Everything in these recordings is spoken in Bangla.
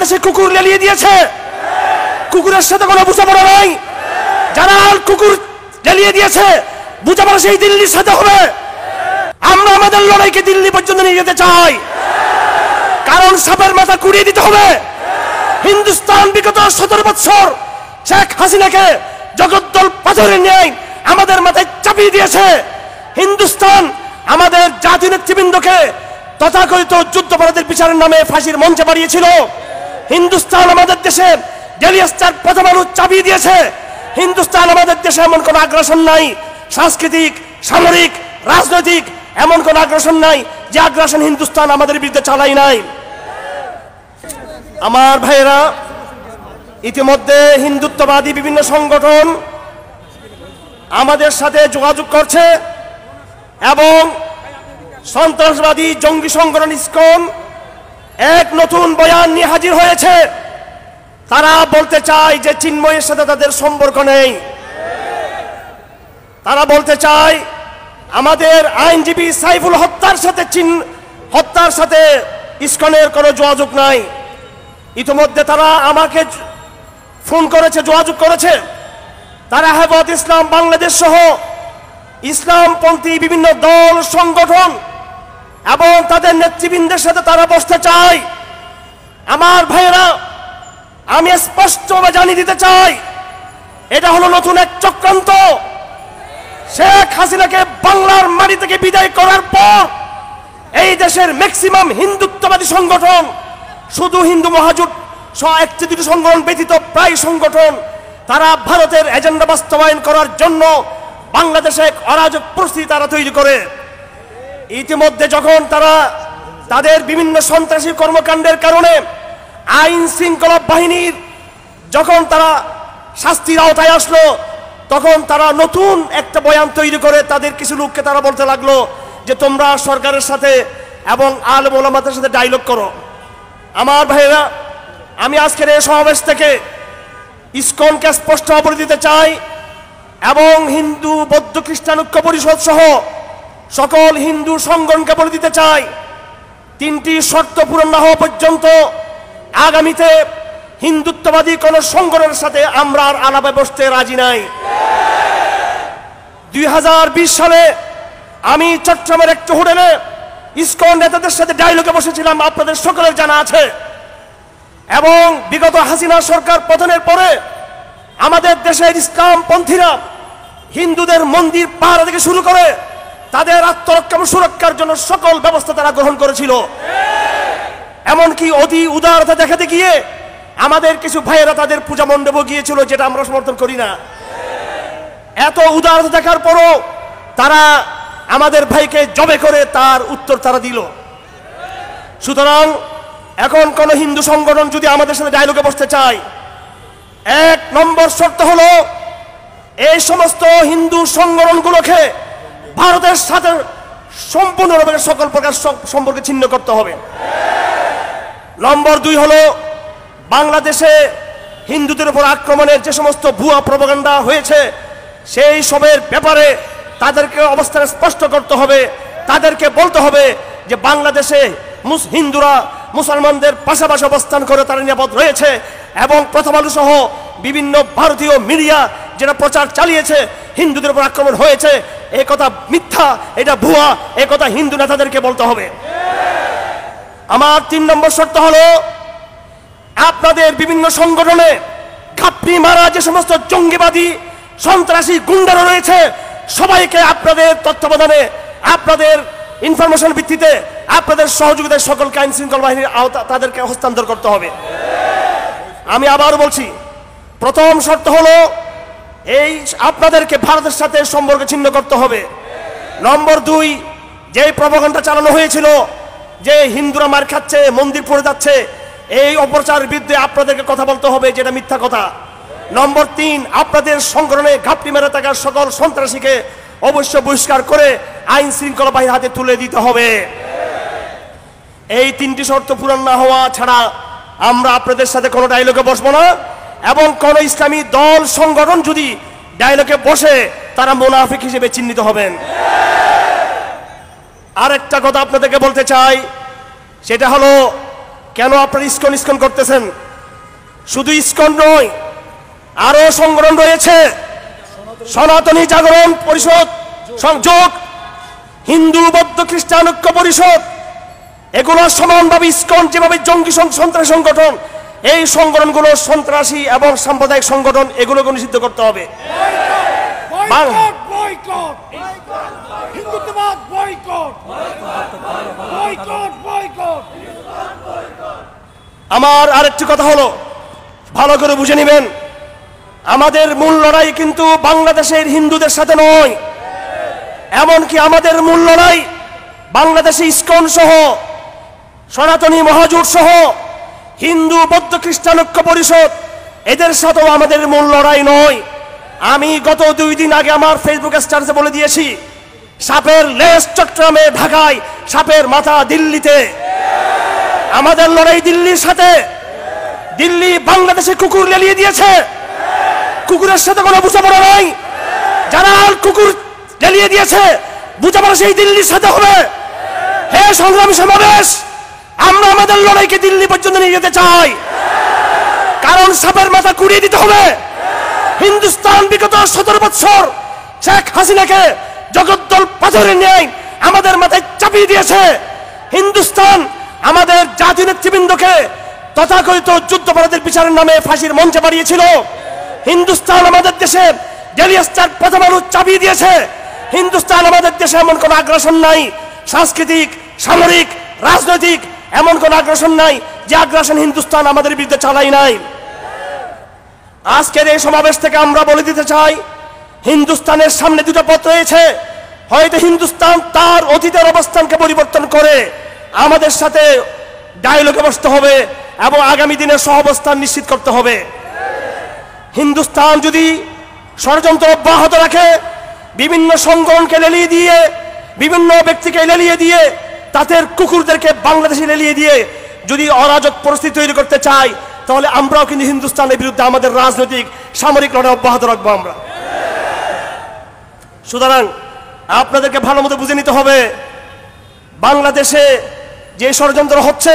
বাংলাদেশে কুকুর লেলিয়ে দিয়েছে। কুকুরের সাথে কোনো বোঝাপড়া নাই। যারা কুকুর লেলিয়ে দিয়েছে বোঝাপড়া সেই দিল্লির সাথে হবে। আমরা আমাদের লড়াইকে দিল্লি পর্যন্ত নিয়ে যেতে চাই, কারণ সাপের মাথা কুড়িয়ে দিতে হবে। হিন্দুস্তান বিগত 17 বছর শেখ হাসিনাকে জগদ্দল পাথরের ন্যায় আমাদের মাথায় চাপিয়ে দিয়েছে। হিন্দুস্তান আমাদের জাতীয় নেতৃবৃন্দকে তথাকথিত যুদ্ধাপরাধের বিচারের নামে ফাঁসির মঞ্চে বাড়িয়েছিল। হিন্দুস্তান আমাদের দেশে ডেলিয়াস্টার প্রথম চাপিয়ে দিয়েছে। হিন্দুস্তান আমাদের দেশে এমন কোন আগ্রাসন নাই, সাংস্কৃতিক, সামরিক, রাজনৈতিক এমন কোন আগ্রাসন নাই যে আগ্রাসন হিন্দুস্তান আমাদের বিরুদ্ধে চালাই নাই। আমার ভাইয়েরা, ইতিমধ্যে হিন্দুত্ববাদী বিভিন্ন সংগঠন আমাদের সাথে যোগাযোগ করছে এবং সন্ত্রাসবাদী জঙ্গি সংগঠন ইসকন এক নতুন বয়ান নিয়ে হাজির হয়েছে। তারা বলতে চায় যে চিন্ময়ের সাথে তাদের সম্পর্ক নেই। তারা বলতে চায় আমাদের আইনজীবী সাইফুল হত্যার সাথে ইসকনের কোনো যোগাযোগ নাই। ইতিমধ্যে তারা আমাকে ফোন করেছে, যোগাযোগ করেছে। তারা হেফাজত ইসলাম বাংলাদেশ সহ ইসলামপন্থী বিভিন্ন দল সংগঠন এবং তাদের নেতৃবৃন্দের সাথে তারা বসতে চায়। আমার ভাইয়েরা, আমি স্পষ্টভাবে জানিয়ে দিতে চাই, এটা হলো নতুন এক চক্রান্ত। শেখ হাসিনাকে বাংলার মাটি থেকে বিদায় করার পর এই দেশের ম্যাক্সিমাম হিন্দুত্ববাদী সংগঠন, শুধু হিন্দু মহাজোট সহ 1-2টি সংগঠন ব্যতীত প্রায় সংগঠন, তারা ভারতের এজেন্ডা বাস্তবায়ন করার জন্য বাংলাদেশে এক অরাজক পরিস্থিতি তারা তৈরি করে। ইতিমধ্যে যখন তারা তাদের বিভিন্ন সন্ত্রাসী কর্মকাণ্ডের কারণে আইন শৃঙ্খলা বাহিনীর যখন তারা শাস্তির আওতায় আসলো, তখন তারা নতুন একটা বয়ান তৈরি করে তাদের কিছু লোককে তারা বলতে লাগলো যে তোমরা সরকারের সাথে এবং আলেম ওলামাদের সাথে ডায়লগ করো। আমার ভাইয়েরা, আমি আজকের এই সমাবেশ থেকে ইসকনকে স্পষ্ট বলে দিতে চাই এবং হিন্দু বৌদ্ধ খ্রিস্টান ঐক্য পরিষদ সহ সকল হিন্দু সংগঠনকে বলে দিতে চাই, 3টি শর্ত পূরণ না হওয়া পর্যন্ত আগামীতে হিন্দুত্ববাদী কোন সংগঠনের সাথে আমরা আর আলাপে বসতে রাজি নাই। 2020 সালে আমি চট্টগ্রামের একটি হোটেলে ইসকন নেতাদের সাথে ডায়লগে বসেছিলাম, আপনাদের সকলের জানা আছে। এবং বিগত হাসিনা সরকার পতনের পরে আমাদের দেশের ইসলামপন্থীরা হিন্দুদের মন্দির পাহারা থেকে শুরু করে তাদের আত্মরক্ষা এবং সুরক্ষার জন্য সকল ব্যবস্থা তারা গ্রহণ করেছিল। এমনকি অতি উদারতা দেখাতে গিয়ে আমাদের কিছু ভাইয়েরা তাদের পূজা মণ্ডপে গিয়েছিল, যেটা আমরা সমর্থন করি না। এত উদারতা দেখার পরও তারা আমাদের ভাইকে জবে করে তার উত্তর তারা দিল। সুতরাং এখন কোন হিন্দু সংগঠন যদি আমাদের সাথে ডায়লগে বসতে চায়, 1 নম্বর শর্ত হলো এই সমস্ত হিন্দু সংগঠনগুলোকে ভারতের সাথে সম্পূর্ণভাবে সকল প্রকার সম্পর্ক ছিন্ন করতে হবে। নম্বর 2 হলো বাংলাদেশে হিন্দুদের উপর আক্রমণের যে সমস্ত ভুয়া প্রপাগান্ডা হয়েছে সেই সবের ব্যাপারে তাদেরকে অবস্থান স্পষ্ট করতে হবে। তাদেরকে বলতে হবে যে বাংলাদেশে হিন্দুরা মুসলমানদের পাশাপাশি অবস্থান করে তারা নিরাপদ রয়েছে এবং প্রথম আলো সহ বিভিন্ন ভারতীয় মিডিয়া যেটা প্রচার চালিয়েছে হিন্দুদের উপর আক্রমণ হয়েছে, এই কথা মিথ্যা, এটা ভুয়া, এই কথা হিন্দু নেতাদেরকে বলতে হবে। আমার 3 নম্বর শর্ত হলো আপনাদের বিভিন্ন সংগঠনে ঘাপটি মারা যে সমস্ত জঙ্গিবাদী সন্ত্রাসী গুন্ডারা রয়েছে সবাইকে আপনাদের তত্ত্বাবধানে, আপনাদের ইনফরমেশন ভিত্তিতে, আপনাদের সহযোগিতায় সকলকে আইন শৃঙ্খলা বাহিনীর আওতা তাদেরকে হস্তান্তর করতে হবে। আমি আবার বলছি, প্রথম শর্ত হলো এই আপনাদেরকে ভারতের সাথে সম্পর্ক ছিন্ন করতে হবে। নম্বর 2, যে প্রপাগান্ডা চালানো হয়েছিল যে হিন্দুরা মার খাচ্ছে, মন্দির পড়ে যাচ্ছে, এই অপপ্রচারের বিরুদ্ধে আপনাদেরকে কথা বলতে হবে, যেটা মিথ্যা কথা। নম্বর 3, আপনাদের সংগঠনে ঘাপটি মেরে থাকা সকল সন্ত্রাসীকে অবশ্য বহিষ্কার করে আইন শৃঙ্খলা বাহিনীর হাতে তুলে দিতে হবে। এই 3টি শর্ত পূরণ না হওয়া ছাড়া আমরা আপনাদের সাথে কোনো ডায়লগে বসবো না এবং কোন ইসলামী দল সংগঠন যদি ডায়লগে বসে তারা মুনাফিক হিসেবে চিহ্নিত হবেন। আরেকটা কথা আপনাদেরকে বলতে চাই, সেটা হলো কেন আপনারা ইসকন ইসকন করতেছেন? শুধু ইসকন নয়, আরো সংগঠন রয়েছে, সনাতনী জাগরণ পরিষদ, সংযোগ, হিন্দু বৌদ্ধ খ্রিস্টান ঐক্য পরিষদ, এগুলো সমানভাবে ইসকন যেভাবে জঙ্গি সন্ত্রাসী সংগঠন, এই সংগঠনগুলো সন্ত্রাসী এবং সাম্প্রদায়িক সংগঠন, এগুলোকে নিষিদ্ধ করতে হবে। আমার আরেকটি কথা হলো, ভালো করে বুঝে নেবেন, আমাদের মূল লড়াই কিন্তু বাংলাদেশের হিন্দুদের সাথে নয়, এমনকি আমাদের মূল লড়াই বাংলাদেশে ইসকন সহ, সনাতনী মহাজোট সহ, হিন্দু বৌদ্ধ খ্রিস্টান ঐক্য পরিষদ, এদের সাথেও আমাদের মূল লড়াই নয়। আমি গত 2 দিন আগে আমার ফেসবুক স্ট্যাটাসে বলে দিয়েছি, সাপের লেজ চট্টগ্রামে, ঢাকায়, সাপের মাথা দিল্লিতে। আমাদের লড়াই দিল্লির সাথে। দিল্লি বাংলাদেশে কুকুর লেলিয়ে দিয়েছে, কুকুরের সাথে কোনো বোঝাপড়া নাই। যারা কুকুর লেলিয়ে দিয়েছে, বোঝাপড়া সেই দিল্লির সাথে হবে। হে সংগ্রামী সমাবেশ, আমরা আমাদের লড়াইকে দিল্লি পর্যন্ত নিয়ে যেতে চাই, কারণ সাপের মাথা কুড়িয়ে দিতে হবে। হিন্দুস্তান বিগত 17 বছর শেখ হাসিনাকে জগদ্দল পাথরের ন্যায় আমাদের মাথায় চাপিয়ে দিয়েছে। হিন্দুস্তান আমাদের জাতীয় নেতৃবৃন্দকে তথাকথিত যুদ্ধাপরাধের বিচারের নামে ফাঁসির মঞ্চে বাড়িয়েছিল। হিন্দুস্তান আমাদের দেশে ডেলিয়াস্টার প্রথমালু চাপিয়ে দিয়েছে। হিন্দুস্তান আমাদের দেশে এমন কোন আগ্রাসন নাই, সাংস্কৃতিক, সামরিক, রাজনৈতিক এমন কোন আগ্রাসন নাই যে আগ্রাসন হিন্দুস্তান আমাদের বিরুদ্ধে চালাই নাই। আজকের এই সমাবেশ থেকে আমরা বলে দিতে চাই, হিন্দুস্তানের সামনে দুটো পথ রয়েছে। হয়তো হিন্দুস্তান তার অতীতের অবস্থানকে পরিবর্তন করে আমাদের সাথে ডায়ালগে বসতে হবে এবং আগামী দিনের সহাবস্থান নিশ্চিত করতে হবে। হিন্দুস্তান যদি ষড়যন্ত্র অব্যাহত রাখে, বিভিন্ন সংগঠনকে লেলিয়ে দিয়ে, বিভিন্ন ব্যক্তিকে লেলিয়ে দিয়ে, তাদের কুকুরদেরকে বাংলাদেশে লেলিয়ে দিয়ে যদি অরাজক পরিস্থিতি তৈরি করতে চাই, তাহলে আমরাও কিন্তু হিন্দুস্তানের বিরুদ্ধে আমাদের রাজনৈতিক সামরিক লড়াই অব্যাহত রাখবো আমরা। সুতরাং আপনাদেরকে ভালো মতো বুঝে নিতে হবে, বাংলাদেশে যে ষড়যন্ত্র হচ্ছে,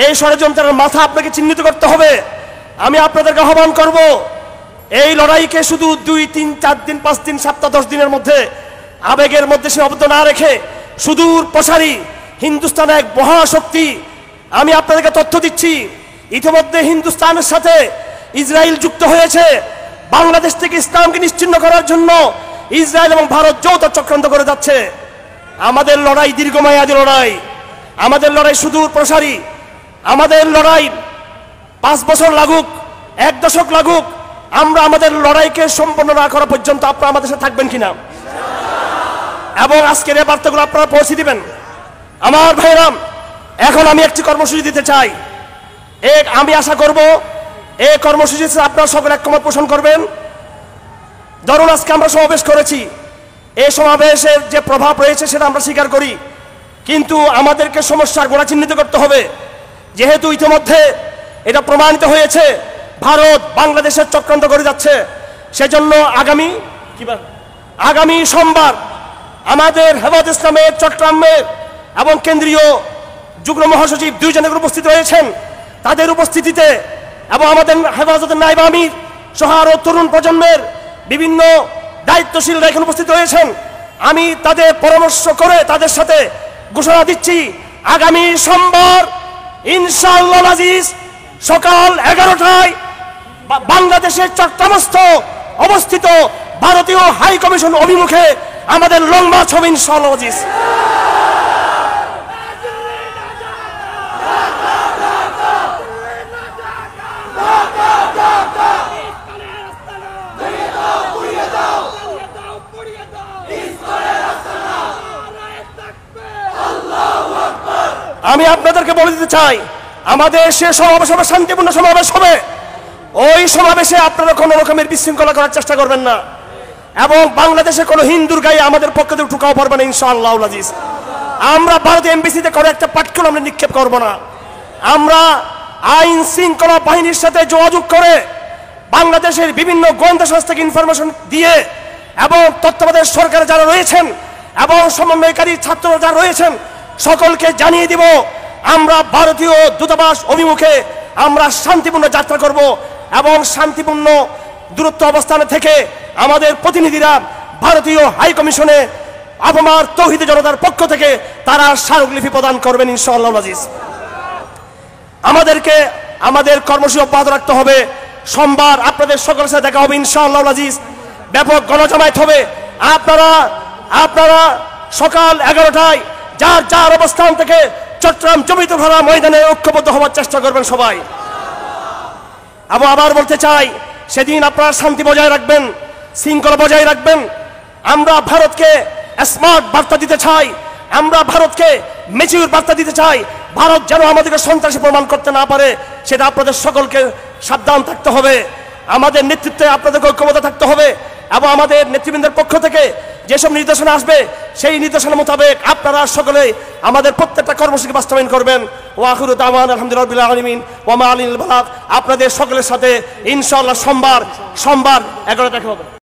এই ষড়যন্ত্রের মাথা আপনাকে চিহ্নিত করতে হবে। আমি আপনাদেরকে আহ্বান করব, এই লড়াইকে শুধু 2, 3, 4 দিন, 5 দিন, সপ্তাহ, 10 দিনের মধ্যে আবেগের মধ্যে সীমাবদ্ধ না রেখে সুদূর প্রসারী হিন্দুস্তান এক মহাশক্তি। আমি আপনাদেরকে তথ্য দিচ্ছি, ইতিমধ্যে হিন্দুস্তানের সাথে ইসরায়েল যুক্ত হয়েছে। বাংলাদেশ থেকে ইসলামকে নিশ্চিহ্ন করার জন্য ইসরায়েল এবং ভারত যৌথ চক্রান্ত করে যাচ্ছে। আমাদের লড়াই দীর্ঘমেয়াদী লড়াই, আমাদের লড়াই সুদূর প্রসারী। আমাদের লড়াই 5 বছর লাগুক, 1 দশক লাগুক, আমরা আমাদের লড়াইকে সম্পন্ন না করা পর্যন্ত আপনারা আমাদের সাথে থাকবেন কিনা এবং আজকের এই বার্তাগুলো আপনারা পৌঁছে দিবেন। আমার ভাইরাম, এখন আমি একটি কর্মসূচি দিতে চাই। আমি আশা করব এই কর্মসূচিতে আপনারা সকলে একমত পোষণ করবেন। ধরুন আজকে আমরা সমাবেশ করেছি, এই সমাবেশের যে প্রভাব রয়েছে সেটা আমরা স্বীকার করি, কিন্তু আমাদেরকে সমস্যার গোড়া চিহ্নিত করতে হবে। যেহেতু ইতিমধ্যে এটা প্রমাণিত হয়েছে ভারত বাংলাদেশের চক্রান্ত করে যাচ্ছে, সেজন্য আগামী সোমবার আমাদের হেফাজত ইসলামের চট্টগ্রামের এবং কেন্দ্রীয় যুগ্ম মহাসচিব 2 জনের উপস্থিত রয়েছেন। তাদের উপস্থিতিতে এবং আমাদের হেফাজতের নায়েব আমির সহ আরো তরুণ প্রজন্মের বিভিন্ন দায়িত্বশীলরা এখানে উপস্থিত রয়েছেন। আমি তাদের পরামর্শ করে তাদের সাথে ঘোষণা দিচ্ছি, আগামী সোমবার ইনশাআল্লাহ আজিজ সকাল 11টায় বাংলাদেশের চট্টগ্রামস্থ অবস্থিত ভারতীয় হাই কমিশন অভিমুখে আমাদের লং মার্চ হবে ইনশাআল্লাহ আজিজ। আমি আপনাদেরকে বলে দিতে চাই, আমাদের সে সমাবেশ হবে শান্তিপূর্ণ সমাবেশ হবে। ওই সমাবেশে আপনারা কোনো রকমের বিশৃঙ্খলা করার চেষ্টা করবেন না এবং বাংলাদেশে কোনো হিন্দুর গায়ে আমাদের পক্ষ থেকে ঠুকাও পড়বে না ইনশাআল্লাহ আজিজ। আমরা ভারতীয় এমবিসিতে করে একটা পাটকেল আমরা নিক্ষেপ করব না। আমরা আইন শৃঙ্খলা বাহিনীর সাথে যোগাযোগ করে বাংলাদেশের বিভিন্ন গোয়েন্দা সংস্থাকে ইনফরমেশন দিয়ে এবং তত্ত্বাবধায়ক সরকারে যারা রয়েছেন এবং সমন্বয়কারী ছাত্ররা যারা রয়েছেন সকলকে জানিয়ে দিব আমরা ভারতীয় দূতাবাস অভিমুখে আমরা শান্তিপূর্ণ যাত্রা করব এবং শান্তিপূর্ণ দূরত্ব অবস্থানে থেকে আমাদের প্রতিনিধিরা ভারতীয় হাই কমিশনে আপামার তৌহিদি জনতার পক্ষ থেকে তারা স্মারকলিপি প্রদান করবেন ইনশাআল্লাহ আজিজ। আমাদেরকে আমাদের কর্মসূচি অব্যাহত রাখতে হবে। সোমবার আপনাদের সকলের সাথে দেখা হবে ইনশাআল্লাহ আজিজ। ব্যাপক গণজমায়েত হবে। আপনারা সকাল 11টায় যার যার অবস্থান থেকে চট্টগ্রাম জমিয়তুল ফালাহ ময়দানে ঐক্যবদ্ধ হওয়ার চেষ্টা করবেন সবাই। এবং আবার বলতে চাই, সেদিন আপনারা শান্তি বজায় রাখবেন, শৃঙ্খলা বজায় রাখবেন। আমরা ভারতকে স্মার্ট বার্তা দিতে চাই, আমরা ভারতকে ম্যাচিউর বার্তা দিতে চাই। ভারত যেন আমাদেরকে সন্ত্রাসী প্রমাণ করতে না পারে, সেটা আপনাদের সকলকে সাবধান থাকতে হবে। আমাদের নেতৃত্বে আপনাদেরকে ঐক্যবদ্ধ থাকতে হবে এবং আমাদের নেতৃবৃন্দের পক্ষ থেকে যেসব নির্দেশনা আসবে সেই নির্দেশনা মোতাবেক আপনারা সকলে আমাদের প্রত্যেকটা কর্মসূচি বাস্তবায়ন করবেন। ওয়া আখিরু দাওয়ানা আলহামদুলিল্লাহি রাব্বিল আলামিন ওয়া মা আলাইনাল বালাগ। আপনাদের সকলের সাথে ইনশাআল্লাহ সোমবার 11টায় দেখা হবে।